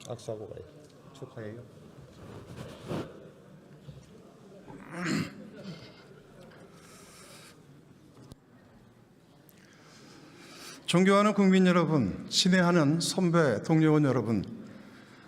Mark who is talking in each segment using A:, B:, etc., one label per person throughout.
A: 악수하고 가요. 축하해요.
B: 존경하는 국민 여러분, 친애하는 선배 동료원 여러분,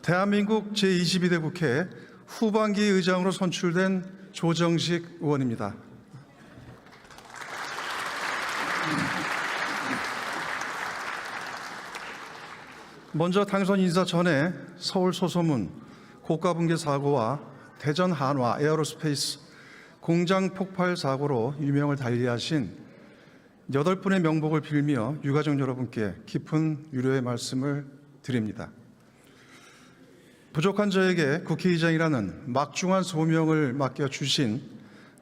B: 대한민국 제22대 국회 후반기 의장으로 선출된 조정식 의원입니다. 먼저 당선 인사 전에 서울 소소문 고가붕괴 사고와 대전 한화 에어로스페이스 공장 폭발 사고로 유명을 달리하신 8분의 명복을 빌며 유가족 여러분께 깊은 위로의 말씀을 드립니다. 부족한 저에게 국회의장이라는 막중한 소명을 맡겨주신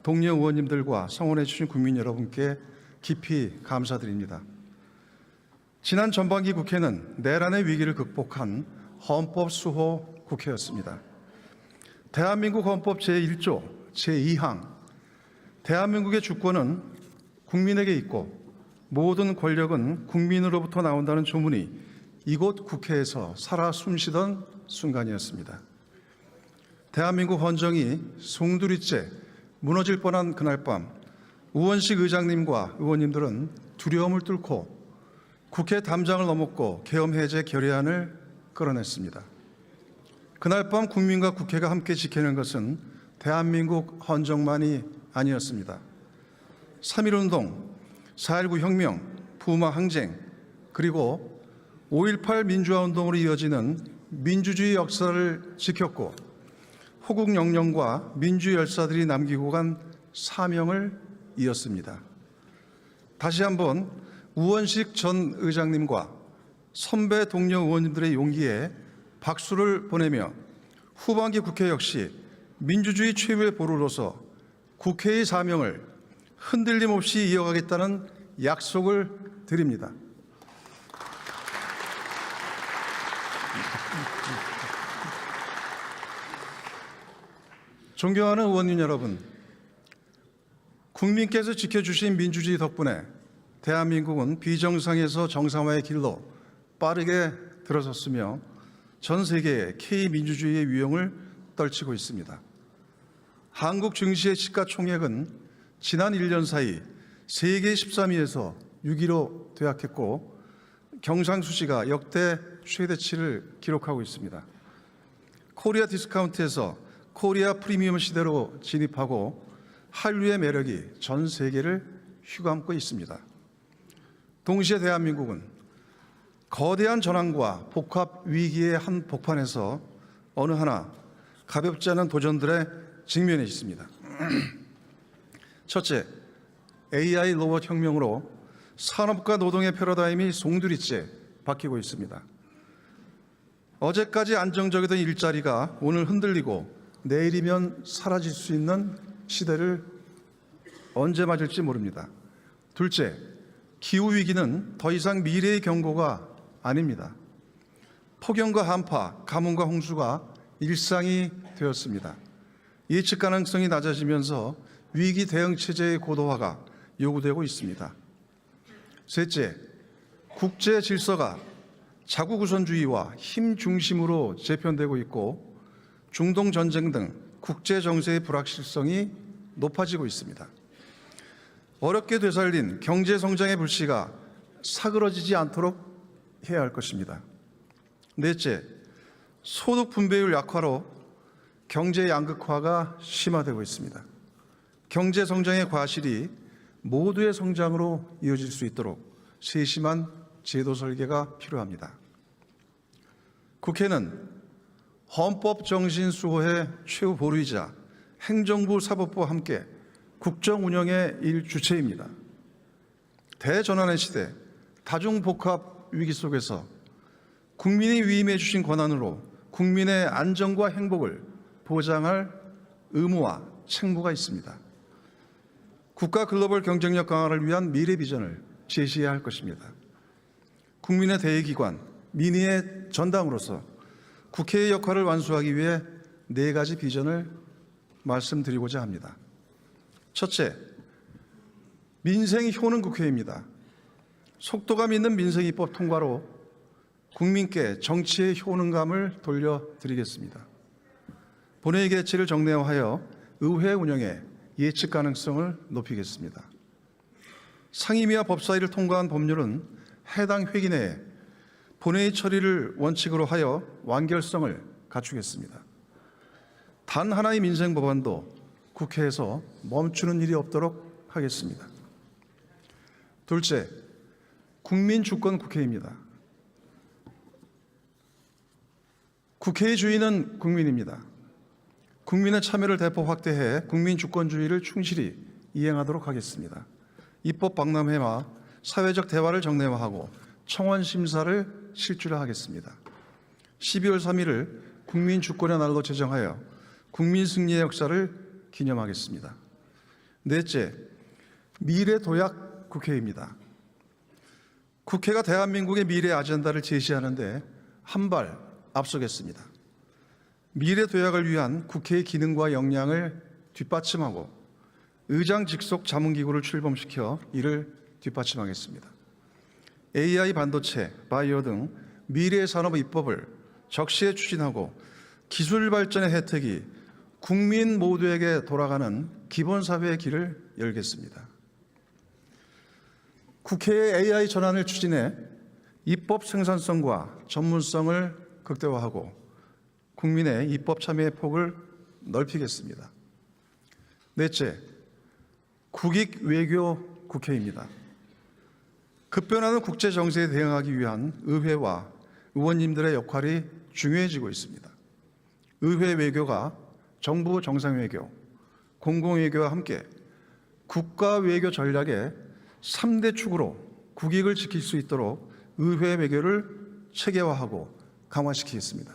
B: 동료 의원님들과 성원해 주신 국민 여러분께 깊이 감사드립니다. 지난 전반기 국회는 내란의 위기를 극복한 헌법 수호 국회였습니다. 대한민국 헌법 제1조 제2항 대한민국의 주권은 국민에게 있고 모든 권력은 국민으로부터 나온다는 조문이 이곳 국회에서 살아 숨쉬던 순간이었습니다. 대한민국 헌정이 송두리째 무너질 뻔한 그날 밤 우원식 의장님과 의원님들은 두려움을 뚫고 국회 담장을 넘었고 계엄 해제 결의안을 끌어냈습니다. 그날 밤 국민과 국회가 함께 지켜낸 것은 대한민국 헌정만이 아니었습니다. 3.1운동, 4.19 혁명, 부마 항쟁, 그리고 5.18 민주화운동으로 이어지는 민주주의 역사를 지켰고 호국 영령과 민주 열사들이 남기고 간 사명을 이었습니다. 다시 한번 우원식 전 의장님과 선배 동료 의원님들의 용기에 박수를 보내며 후반기 국회 역시 민주주의 최후의 보루로서 국회의 사명을 흔들림 없이 이어가겠다는 약속을 드립니다. 존경하는 의원님 여러분, 국민께서 지켜주신 민주주의 덕분에 대한민국은 비정상에서 정상화의 길로 빠르게 들어섰으며 전 세계의 K민주주의의 위용을 떨치고 있습니다. 한국 증시의 시가총액은 지난 1년 사이 세계 13위에서 6위로 도약했고 경상수지가 역대 최대치를 기록하고 있습니다. 코리아 디스카운트에서 코리아 프리미엄 시대로 진입하고 한류의 매력이 전 세계를 휘감고 있습니다. 동시에 대한민국은 거대한 전환과 복합 위기의 한 복판에서 어느 하나 가볍지 않은 도전들에 직면해 있습니다. 첫째, AI 로봇 혁명으로 산업과 노동의 패러다임이 송두리째 바뀌고 있습니다. 어제까지 안정적이던 일자리가 오늘 흔들리고 내일이면 사라질 수 있는 시대를 언제 맞을지 모릅니다. 둘째, 기후위기는 더 이상 미래의 경고가 아닙니다. 폭염과 한파, 가뭄과 홍수가 일상이 되었습니다. 예측 가능성이 낮아지면서 위기 대응 체제의 고도화가 요구되고 있습니다. 셋째, 국제 질서가 자국 우선주의와 힘 중심으로 재편되고 있고 중동 전쟁 등 국제 정세의 불확실성이 높아지고 있습니다. 어렵게 되살린 경제 성장의 불씨가 사그러지지 않도록 해야 할 것입니다. 넷째, 소득 분배율 약화로 경제 양극화가 심화되고 있습니다. 경제 성장의 과실이 모두의 성장으로 이어질 수 있도록 세심한 제도 설계가 필요합니다. 국회는 헌법 정신 수호의 최후 보루이자 행정부 사법부와 함께 국정 운영의 일주체입니다. 대전환의 시대, 다중복합 위기 속에서 국민이 위임해 주신 권한으로 국민의 안전과 행복을 보장할 의무와 책무가 있습니다. 국가 글로벌 경쟁력 강화를 위한 미래 비전을 제시해야 할 것입니다. 국민의 대의기관, 민의의 전당으로서 국회의 역할을 완수하기 위해 4가지 비전을 말씀드리고자 합니다. 첫째, 민생 효능 국회입니다. 속도감 있는 민생 입법 통과로 국민께 정치의 효능감을 돌려드리겠습니다. 본회의 개최를 정례화하여 의회 운영의 예측 가능성을 높이겠습니다. 상임위와 법사위를 통과한 법률은 해당 회기 내에 본회의 처리를 원칙으로 하여 완결성을 갖추겠습니다. 단 하나의 민생 법안도 국회에서 멈추는 일이 없도록 하겠습니다. 둘째, 국민주권 국회입니다. 국회의 주인은 국민입니다. 국민의 참여를 대폭 확대해 국민주권주의를 충실히 이행하도록 하겠습니다. 입법 박람회와 사회적 대화를 정례화하고 청원 심사를 실질화하겠습니다. 12월 3일을 국민주권의 날로 제정하여 국민 승리의 역사를 기념하겠습니다. 넷째, 미래도약 국회입니다. 국회가 대한민국의 미래 아젠다를 제시하는데 한 발 앞서겠습니다. 미래 도약을 위한 국회의 기능과 역량을 뒷받침하고 의장 직속 자문기구를 출범시켜 이를 뒷받침하겠습니다. AI 반도체, 바이오 등 미래 산업 입법을 적시에 추진하고 기술 발전의 혜택이 국민 모두에게 돌아가는 기본사회의 길을 열겠습니다. 국회의 AI 전환을 추진해 입법 생산성과 전문성을 극대화하고 국민의 입법 참여의 폭을 넓히겠습니다. 넷째, 국익 외교 국회입니다. 급변하는 국제 정세에 대응하기 위한 의회와 의원님들의 역할이 중요해지고 있습니다. 의회 외교가 정부 정상 외교, 공공 외교와 함께 국가 외교 전략의 3대 축으로 국익을 지킬 수 있도록 의회 외교를 체계화하고 강화시키겠습니다.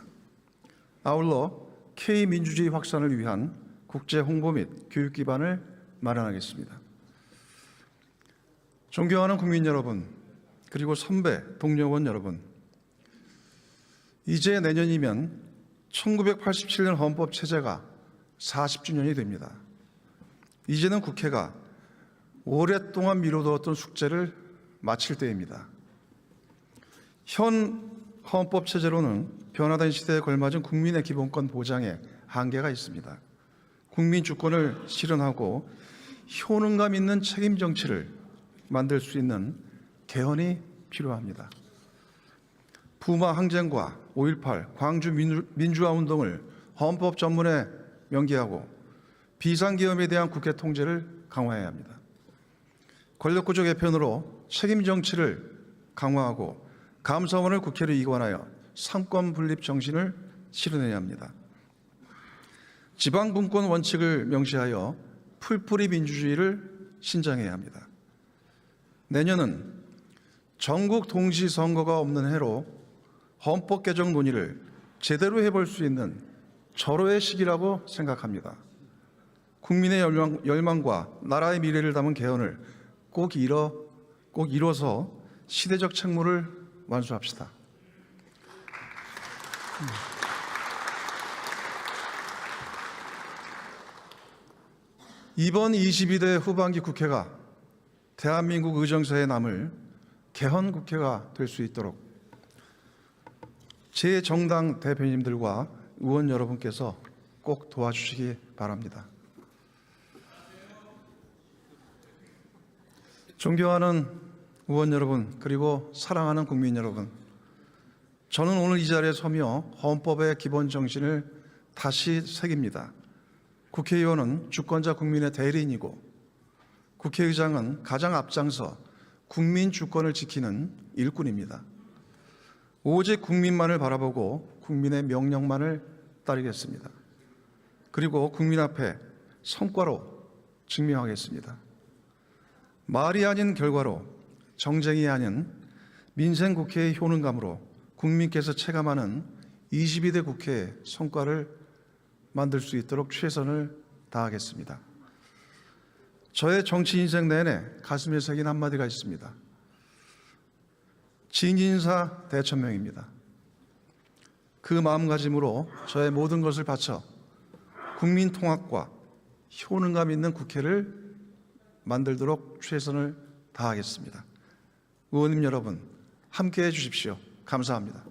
B: 아울러 K민주주의 확산을 위한 국제 홍보 및 교육 기반을 마련하겠습니다. 존경하는 국민 여러분, 그리고 선배, 동료원 여러분, 이제 내년이면 1987년 헌법 체제가 40주년이 됩니다. 이제는 국회가 오랫동안 미뤄두었던 숙제를 마칠 때입니다. 현 헌법 체제로는 변화된 시대에 걸맞은 국민의 기본권 보장에 한계가 있습니다. 국민 주권을 실현하고 효능감 있는 책임 정치를 만들 수 있는 개헌이 필요합니다. 부마 항쟁과 5.18 광주 민주화 운동을 헌법 전문에 명기하고 비상계엄에 대한 국회 통제를 강화해야 합니다. 권력구조 개편으로 책임 정치를 강화하고 감사원을 국회로 이관하여 상권 분립 정신을 실현해야 합니다. 지방분권 원칙을 명시하여 풀뿌리 민주주의를 신장해야 합니다. 내년은 전국 동시 선거가 없는 해로 헌법 개정 논의를 제대로 해볼 수 있는 절호의 시기라고 생각합니다. 국민의 열망과 나라의 미래를 담은 개헌을 꼭 이뤄서 시대적 책무를 완수합시다. 이번 22대 후반기 국회가 대한민국 의정서에 남을 개헌 국회가 될 수 있도록 제 정당 대표님들과 의원 여러분께서 꼭 도와주시기 바랍니다. 존경하는 의원 여러분, 그리고 사랑하는 국민 여러분, 저는 오늘 이 자리에 서며 헌법의 기본 정신을 다시 새깁니다. 국회의원은 주권자 국민의 대리인이고 국회의장은 가장 앞장서 국민 주권을 지키는 일꾼입니다. 오직 국민만을 바라보고 국민의 명령만을 따르겠습니다. 그리고 국민 앞에 성과로 증명하겠습니다. 말이 아닌 결과로, 정쟁이 아닌 민생국회의 효능감으로 국민께서 체감하는 22대 국회의 성과를 만들 수 있도록 최선을 다하겠습니다. 저의 정치 인생 내내 가슴에 새긴 한마디가 있습니다. 진인사 대천명입니다. 그 마음가짐으로 저의 모든 것을 바쳐 국민 통합과 효능감 있는 국회를 만들도록 최선을 다하겠습니다. 의원님 여러분, 함께해 주십시오. 감사합니다.